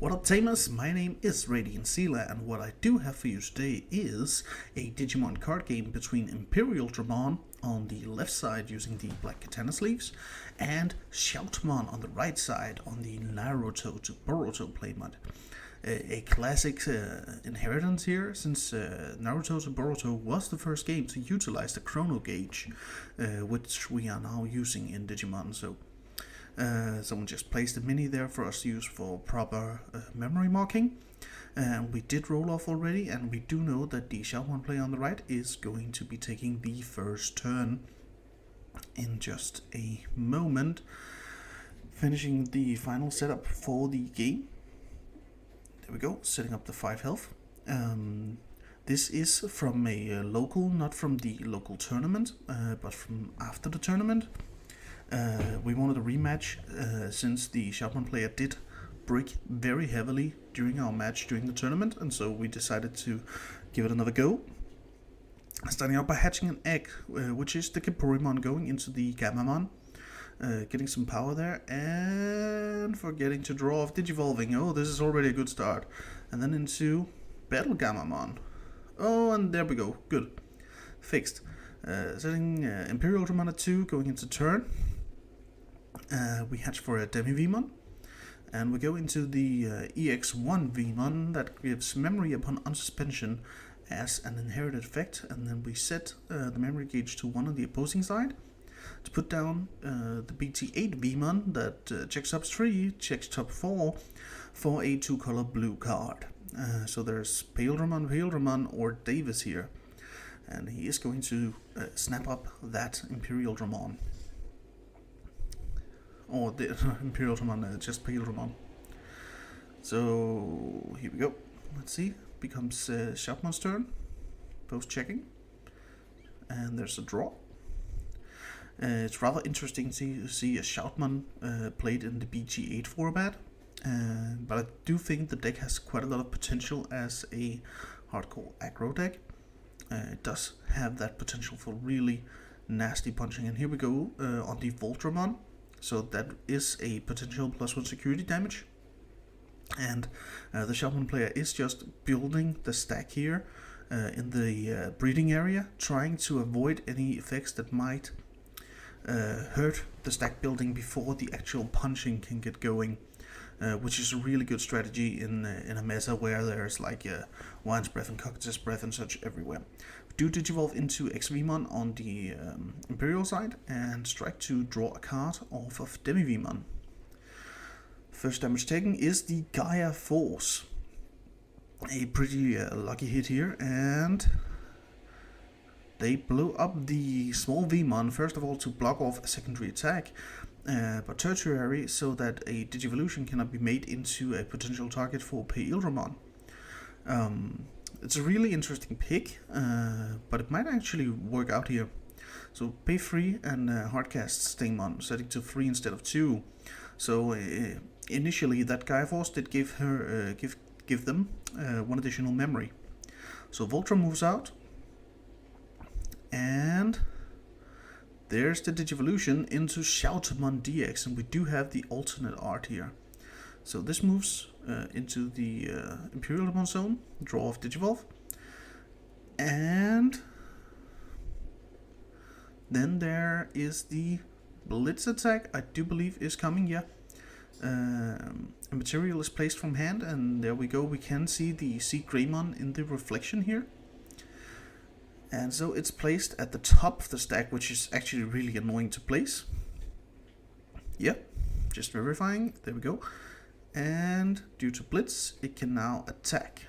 What up, Tamers? My name is Radiant Sealer, and what I do have for you today is a Digimon card game between Imperialdramon on the left side using the black katana sleeves, and Shoutmon on the right side on the Naruto to Boruto playmod. A classic inheritance here, since Naruto to Boruto was the first game to utilize the chrono gauge, which we are now using in Digimon. So someone just placed a mini there for us to use for proper memory marking. And we did roll off already, and we do know that the Shoutmon player on the right is going to be taking the first turn in just a moment, finishing the final setup for the game. There we go, setting up the 5 health. This is from a local, not from the local tournament, but from after the tournament. We wanted a rematch since the Shoutmon player did break very heavily during our match during the tournament, and so we decided to give it another go. Starting out by hatching an egg, which is the Kipurimon going into the Gammamon, getting some power there, and forgetting to draw off Digivolving. Oh, this is already a good start. And then into Battle Gammamon. Oh, and there we go. Good. Fixed. Setting Imperialdramon at 2, going into turn. We hatch for a Demi Vmon, and we go into the EX1 Vmon that gives memory upon unsuspension as an inherited effect, and then we set the memory gauge to 1 on the opposing side to put down the BT8 Vmon that checks up 3, checks top 4 for a 2-color blue card. So there's Imperialdramon or Davis here, and he is going to snap up that Imperialdramon. Or the Imperialdramon, just Imperialdramon. So here we go. Let's see. Becomes Shoutmon's turn. Post checking. And there's a draw. It's rather interesting to see a Shoutmon played in the BG8 format. But I do think the deck has quite a lot of potential as a hardcore aggro deck. It does have that potential for really nasty punching. And here we go on the Voltramon. So that is a potential +1 security damage. And the Shoutmon player is just building the stack here in the breeding area, trying to avoid any effects that might hurt the stack building before the actual punching can get going. Which is a really good strategy in a meta where there's like Wine's Breath and Cockat's Breath and such everywhere. Do Digivolve into XVmon on the Imperial side and strike to draw a card off of Demi Vmon. First damage taken is the Gaia Force. A pretty lucky hit here, and they blow up the small Vmon, first of all to block off a secondary attack, but tertiary, so that a Digivolution cannot be made into a potential target for Imperialdramon. It's a really interesting pick, but it might actually work out here. So pay 3 and hardcast Stingmon, setting to 3 instead of 2. So initially that Gaia Force did give them 1 additional memory. So Voltron moves out, and there's the Digivolution into Shoutmon DX, and we do have the alternate art here. So this moves into the Imperialdramon zone, draw off Digivolve, and then there is the Blitz attack, I do believe is coming, yeah. A material is placed from hand, and there we go, we can see the Sea Greymon in the reflection here. And so it's placed at the top of the stack, which is actually really annoying to place. Yep, just verifying, there we go. And due to Blitz, it can now attack.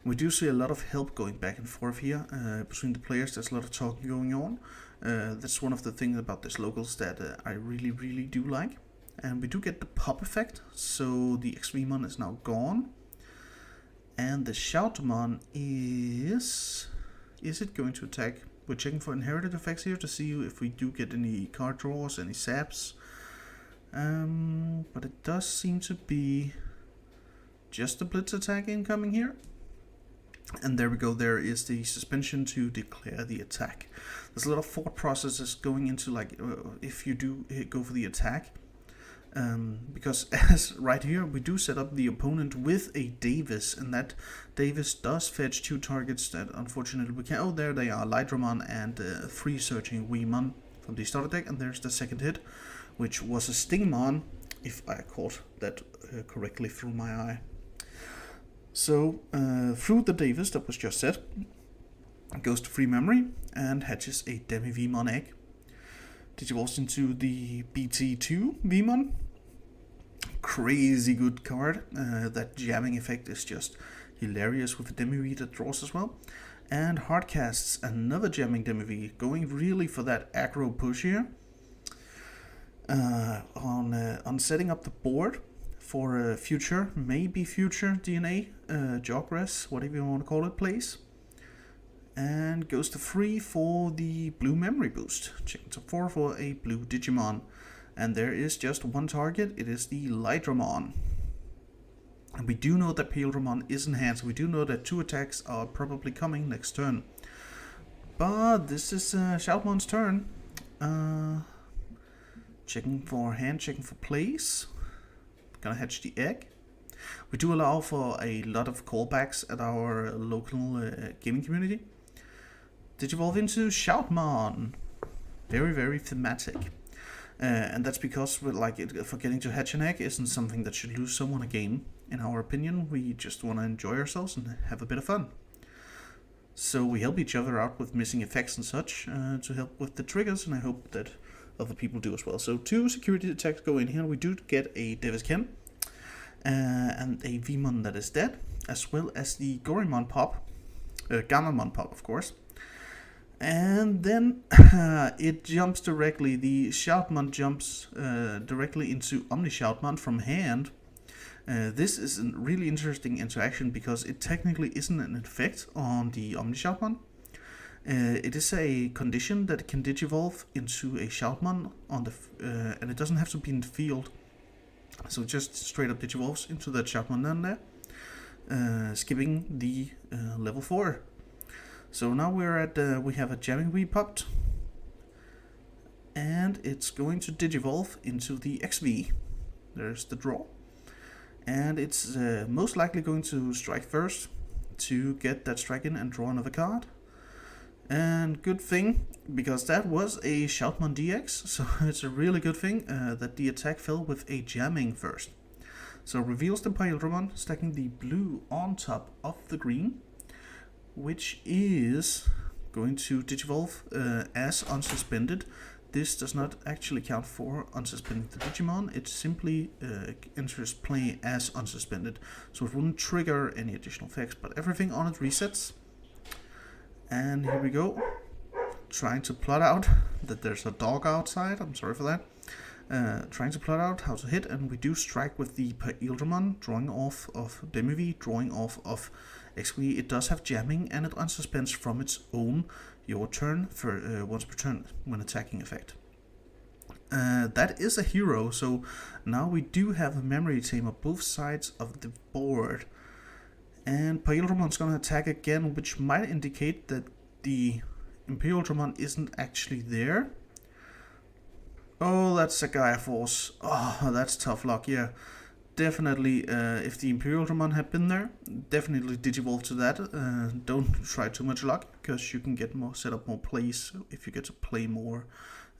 We do see a lot of help going back and forth here between the players. There's a lot of talking going on. That's one of the things about this locals that I really do like. And we do get the pop effect, so the XVmon is now gone. And the Shoutmon is it going to attack? We're checking for inherited effects here to see if we do get any card draws, any saps. But it does seem to be just a Blitz attack incoming here. And there we go, there is the suspension to declare the attack. There's a lot of thought processes going into, like, if you do go for the attack, Because as right here we do set up the opponent with a Davis, and that Davis does fetch 2 targets that unfortunately we can't. Oh, there they are, Lydramon and free searching Weemon from the starter deck, and there's the second hit, which was a Stingmon, if I caught that correctly through my eye. So through the Davis that was just set, goes to free memory and hatches a Demi Veemon egg. Digivolves into the BT2 Veemon. Crazy good card. That jamming effect is just hilarious with the Demi-V that draws as well. And hardcasts another jamming Demi-V, going really for that aggro push here. On setting up the board for future, maybe future DNA, Jogress, whatever you want to call it, plays. And goes to 3 for the blue memory boost. Check to 4 for a blue Digimon. And there is just one target, it is the Lydramon. And we do know that Imperialdramon is in hand, so we do know that 2 attacks are probably coming next turn. But this is Shoutmon's turn. Checking for hand, checking for plays. Gonna hatch the egg. We do allow for a lot of callbacks at our local gaming community. Digivolve into Shoutmon. Very, very thematic. And that's because forgetting to hatch an egg isn't something that should lose someone a game. In our opinion, we just want to enjoy ourselves and have a bit of fun. So we help each other out with missing effects and such to help with the triggers, and I hope that other people do as well. So 2 security attacks go in here. We do get a Davis Ken and a Veemon that is dead, as well as the Gorimon pop, Gammamon pop, of course. And then it jumps directly, the Shoutmon jumps directly into Omni Shoutmon from hand. This is a really interesting interaction because it technically isn't an effect on the Omni Shoutmon. It is a condition that it can digivolve into a Shoutmon on the and it doesn't have to be in the field. So it just straight up digivolves into that Shoutmon down there, skipping the level 4. So now we're at, we have a jamming V popped, and it's going to digivolve into the XV. There's the draw, and it's most likely going to strike first to get that strike in and draw another card. And good thing, because that was a Shoutmon DX, so it's a really good thing that the attack fell with a jamming first. So reveals the Imperialdramon, stacking the blue on top of the green, which is going to digivolve as unsuspended. This does not actually count for unsuspending the Digimon, it simply enters play as unsuspended, so it wouldn't trigger any additional effects, but everything on it resets. And here we go, trying to plot out that there's a dog outside, I'm sorry for that. Trying to plot out how to hit, and we do strike with the Imperialdramon, drawing off of Demi-V, drawing off of XV. It does have jamming, and it unsuspends from its own your turn for once per turn when attacking effect. That is a hero, so now we do have a memory tamer both sides of the board. And Imperialdramon's gonna attack again, which might indicate that the Imperialdramon isn't actually there. Oh, that's a Gaia Force. Oh, that's tough luck, yeah. Definitely, if the Imperialdramon had been there, definitely digivolve to that. Don't try too much luck, because you can get more, set up more plays if you get to play more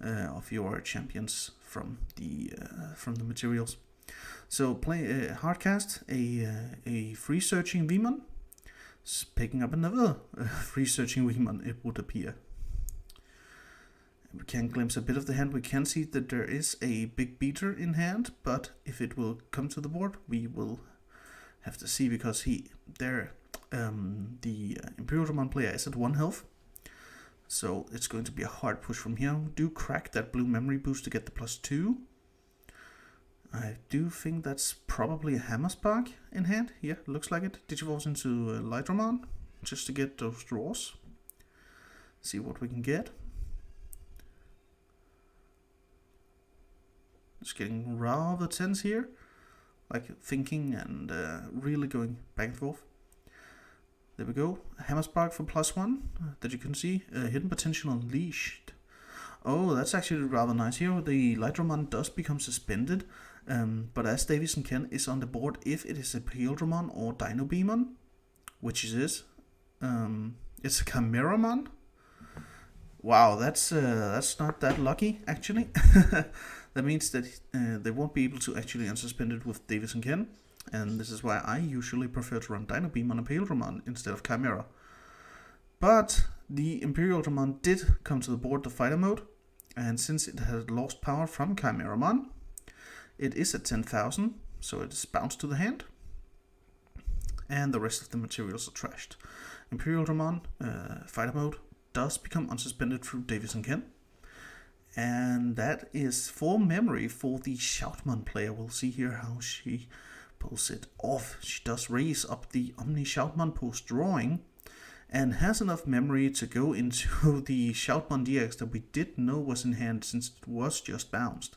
of your champions from the materials. So play hardcast a free searching Veemon, picking up another free searching Veemon, it would appear. We can glimpse a bit of the hand. We can see that there is a big beater in hand, but if it will come to the board, we will have to see, because the Imperialdramon player is at 1 health. So it's going to be a hard push from here. We do crack that blue memory boost to get the +2. I do think that's probably a Hammer Spark in hand. Yeah, looks like it. Digivolves into Lydramon just to get those draws. See what we can get. It's getting rather tense here, like thinking and really going back and forth. There we go, Hammer Spark for +1 that you can see. Hidden Potential Unleashed. Oh, that's actually rather nice here. The Lydramon does become suspended, But as Davies and Ken is on the board, if it is Imperialdramon or Dinobeamon, which it is, it's a Chimeramon. Wow, that's not that lucky, actually. That means that they won't be able to actually unsuspend it with Davies and Ken, and this is why I usually prefer to run Dinobeam on Imperialdramon instead of Chimera. But the Imperialdramon did come to the board, the fighter mode, and since it had lost power from Chimeramon, it is at 10,000, so it is bounced to the hand, and the rest of the materials are trashed. Imperialdramon, fighter mode, does become unsuspended through Davies and Ken, and that is for memory for the Shoutmon player. We'll see here how she pulls it off. She does raise up the Omni Shoutmon post drawing, and has enough memory to go into the Shoutmon DX that we did know was in hand since it was just bounced.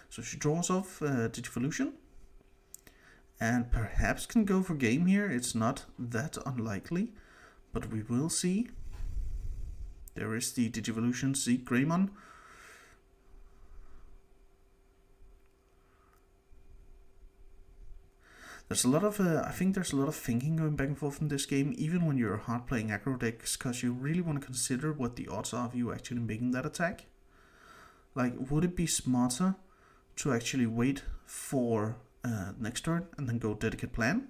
So she draws off Digivolution, and perhaps can go for game here. It's not that unlikely, but we will see. There is the Digivolution Seek Greymon. There's a lot of, I think there's a lot of thinking going back and forth in this game, even when you're hard playing aggro decks, because you really want to consider what the odds are of you actually making that attack. Like, would it be smarter to actually wait for next turn and then go Dedicate Plan?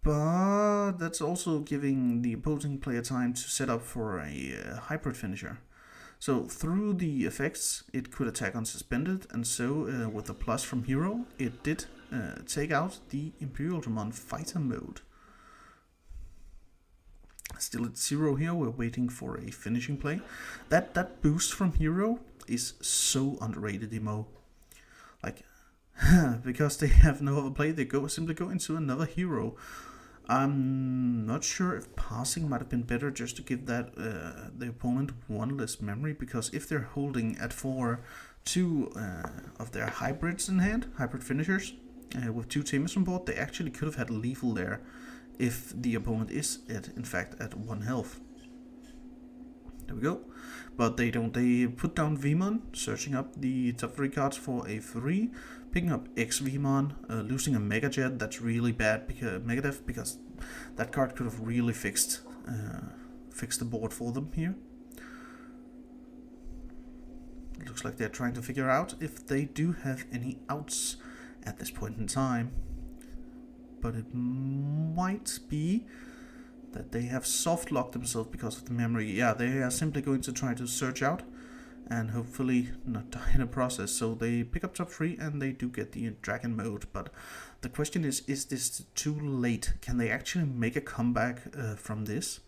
But that's also giving the opposing player time to set up for a hybrid finisher. So through the effects, it could attack unsuspended, and so with a plus from hero, it did take out the Imperialdramon fighter mode. Still at 0 here, we're waiting for a finishing play. That boost from hero is so underrated, Emo. Like, because they have no other play, they simply go into another hero. I'm not sure if passing might have been better, just to give that the opponent one less memory, because if they're holding at 4 two of their hybrids in hand, hybrid finishers, with 2 Tamers on board, they actually could have had lethal there if the opponent is in fact at 1 health. There we go. But they don't. They put down Vmon, searching up the top 3 cards for a 3, picking up X Vmon, losing a Mega Jet. That's really bad because Megadeth, because that card could have really fixed the board for them here. It looks like they're trying to figure out if they do have any outs at this point in time, but it might be that they have soft locked themselves because of the memory. Yeah, they are simply going to try to search out and hopefully not die in the process. So they pick up top 3 and they do get the dragon mode. But the question is this too late? Can they actually make a comeback from this?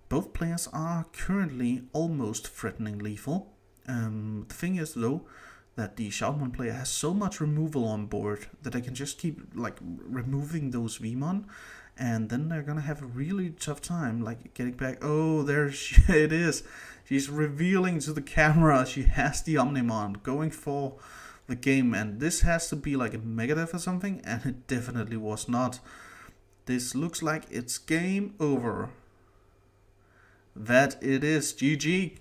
Both players are currently almost threatening lethal. The thing is though, that the Shoutmon player has so much removal on board that they can just keep like removing those Vmon, and then they're gonna have a really tough time like getting back. Oh, there it is. She's revealing to the camera she has the Omnimon going for the game, and this has to be like a Megadeth or something, and it definitely was not. This looks like it's game over. That it is. GG.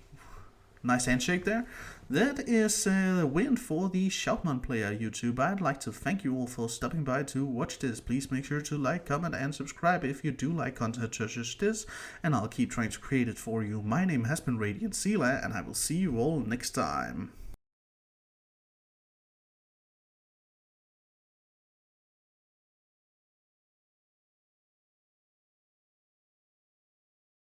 Nice handshake there. That is a win for the Shoutmon player, YouTube. I'd like to thank you all for stopping by to watch this. Please make sure to like, comment, and subscribe if you do like content such as this, and I'll keep trying to create it for you. My name has been Radiant Sealer, and I will see you all next time.